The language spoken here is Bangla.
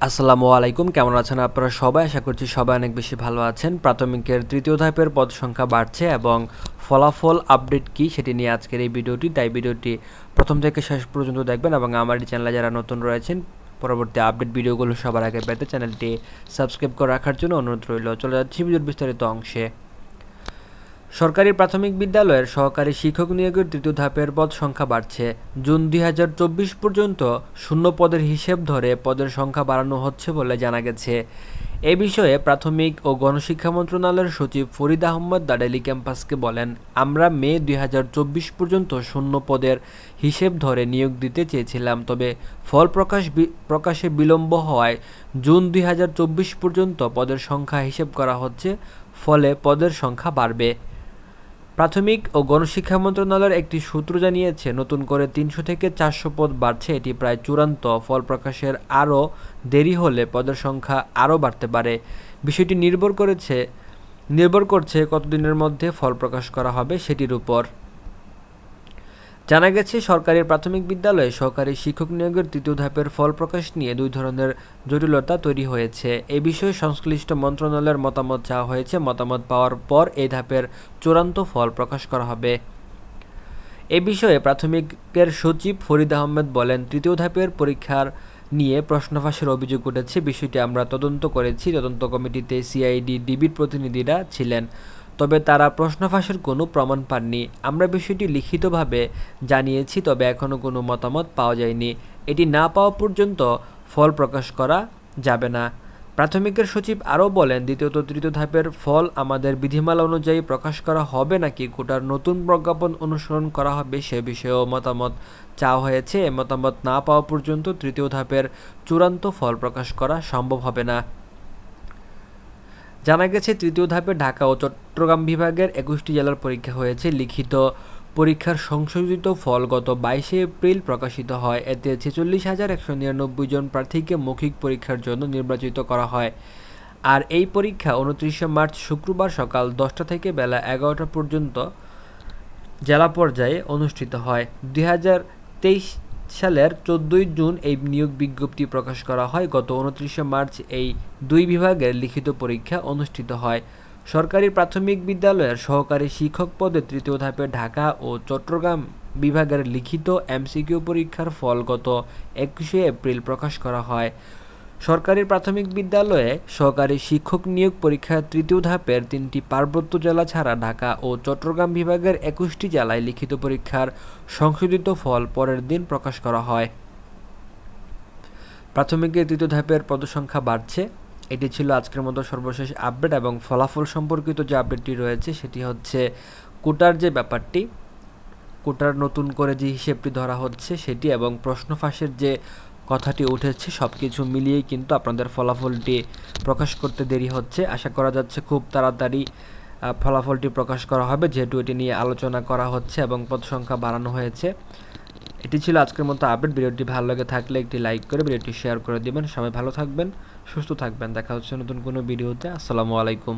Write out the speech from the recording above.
আসসালামু আলাইকুম, কেমন আছেন আপনারা সবাই? আশা করছি সবাই অনেক বেশি ভালো আছেন। প্রাথমিকের তৃতীয় ধাপের পদ সংখ্যা বাড়ছে এবং ফলাফল আপডেট কী সেটি নিয়ে আজকের এই ভিডিওটি। তাই ভিডিওটি প্রথম থেকে শেষ পর্যন্ত দেখবেন এবং আমার এই চ্যানেলে যারা নতুন রয়েছেন পরবর্তী আপডেট ভিডিওগুলো সবার আগে পেতে চ্যানেলটি সাবস্ক্রাইব করে রাখার জন্য অনুরোধ রইল। চলে যাচ্ছি ভিডিওর বিস্তারিত অংশে। সরকারি প্রাথমিক বিদ্যালয়ের সহকারী শিক্ষক নিয়োগের তৃতীয় ধাপের পদ সংখ্যা বাড়ছে। জুন ২০২৪ পর্যন্ত শূন্য পদের হিসেব ধরে পদের সংখ্যা বাড়ানো হচ্ছে বলে জানা গেছে। এ বিষয়ে প্রাথমিক ও গণশিক্ষা মন্ত্রণালয়ের সচিব ফরিদ আহমদ দাডেলি ক্যাম্পাসকে বলেন, আমরা মে ২০২৪ পর্যন্ত শূন্য পদের হিসেব ধরে নিয়োগ দিতে চেয়েছিলাম, তবে ফল প্রকাশে বিলম্ব হওয়ায় জুন ২০২৪ পর্যন্ত পদের সংখ্যা হিসেব করা হচ্ছে, ফলে পদের সংখ্যা বাড়বে। প্রাথমিক ও গণশিক্ষা মন্ত্রণালয়ের একটি সূত্র জানিয়েছে, নতুন করে ৩০০ থেকে ৪০০ পদ বাড়ছে। এটি প্রায় চূড়ান্ত। ফল প্রকাশের আরও দেরি হলে পদের সংখ্যা আরও বাড়তে পারে। বিষয়টি নির্ভর করছে কতদিনের মধ্যে ফল প্রকাশ করা হবে সেটির উপর। জানা গেছে, সরকারি প্রাথমিক বিদ্যালয়ে সহকারী শিক্ষক নিয়োগের তৃতীয় ধাপের ফল প্রকাশ নিয়ে দুই ধরনের জটিলতা তৈরি হয়েছে। এ বিষয়ে সংশ্লিষ্ট মন্ত্রণালয়ের মতামত চাওয়া হয়েছে। মতামত পাওয়ার পর এই ধাপের চূড়ান্ত ফল প্রকাশ করা হবে। এ বিষয়ে প্রাথমিকের সচিব ফরিদ আহমেদ বলেন, তৃতীয় ধাপের পরীক্ষার নিয়ে প্রশ্ন ফাঁসের অভিযোগ উঠেছে। বিষয়টি আমরা তদন্ত করেছি। তদন্ত কমিটিতে সিআইডি, ডিবির প্রতিনিধিরা ছিলেন, তবে তারা প্রশ্ন ফাঁসের কোনো প্রমাণ পাননি। আমরা বিষয়টি লিখিতভাবে জানিয়েছি, তবে এখনও কোনো মতামত পাওয়া যায়নি। এটি না পাওয়া পর্যন্ত ফল প্রকাশ করা যাবে না। প্রাথমিকের সচিব আরও বলেন, দ্বিতীয়ত তৃতীয় ধাপের ফল আমাদের বিধিমালা অনুযায়ী প্রকাশ করা হবে নাকি কোটার নতুন প্রজ্ঞাপন অনুসরণ করা হবে সে বিষয়েও মতামত চাওয়া হয়েছে। এ মতামত না পাওয়া পর্যন্ত তৃতীয় ধাপের চূড়ান্ত ফল প্রকাশ করা সম্ভব হবে না। জানা গেছে, তৃতীয় ধাপে ঢাকা ও চট্টগ্রাম বিভাগের ২১টি জেলার পরীক্ষা হয়েছে। লিখিত পরীক্ষার সংশোধিত ফল গত ২২শে এপ্রিল প্রকাশিত হয়। এতে ৪৬,১৯৯ জন প্রার্থীকে মৌখিক পরীক্ষার জন্য নির্বাচিত করা হয়। আর এই পরীক্ষা ২৯শে মার্চ শুক্রবার সকাল ১০টা থেকে বেলা ১১টা পর্যন্ত জেলা পর্যায়ে অনুষ্ঠিত হয়। ২০২৩ সালের ১৪ই জুন এই নিয়োগ বিজ্ঞপ্তি প্রকাশ করা হয়। গত ২৯শে মার্চ এই দুই বিভাগের লিখিত পরীক্ষা অনুষ্ঠিত হয়। সরকারি প্রাথমিক বিদ্যালয়ের সহকারী শিক্ষক পদে তৃতীয় ধাপে ঢাকা ও চট্টগ্রাম বিভাগের লিখিত এমসিকিউ পরীক্ষার ফল গত ২১শে এপ্রিল প্রকাশ করা হয়। সরকারি প্রাথমিক বিদ্যালয়ে সহকারী শিক্ষক নিয়োগ পরীক্ষার তৃতীয় ধাপের ৩টি পার্বত্য জেলা ছাড়া ঢাকা ও চট্টগ্রাম বিভাগের ২১টি জেলায় লিখিত পরীক্ষার সংশোধিত ফল পরের দিন প্রকাশ করা হয়। প্রাথমিকের তৃতীয় ধাপের পদসংখ্যা বাড়ছে। এটি ছিল আজকের মতো সর্বশেষ আপডেট এবং ফলাফল সম্পর্কিত যে আপডেটটি রয়েছে সেটি হচ্ছে কোটার যে ব্যাপারটি, কোটার নতুন করে যে হিসেবটি ধরা হচ্ছে সেটি এবং প্রশ্ন ফাঁসের যে কথাটি উঠেছে, সব কিছু মিলিয়েই কিন্তু আপনাদের ফলাফলটি প্রকাশ করতে দেরি হচ্ছে। আশা করা যাচ্ছে খুব তাড়াতাড়ি ফলাফলটি প্রকাশ করা হবে, যেহেতু এটি নিয়ে আলোচনা করা হচ্ছে এবং পদ সংখ্যা বাড়ানো হয়েছে। এটি ছিল আজকের মতো আপডেট। ভিডিওটি ভালো লাগে থাকলে একটি লাইক করে ভিডিওটি শেয়ার করে দিবেন। সবাই ভালো থাকবেন, সুস্থ থাকবেন। দেখা হচ্ছে নতুন কোনো ভিডিওতে। আসসালামু আলাইকুম।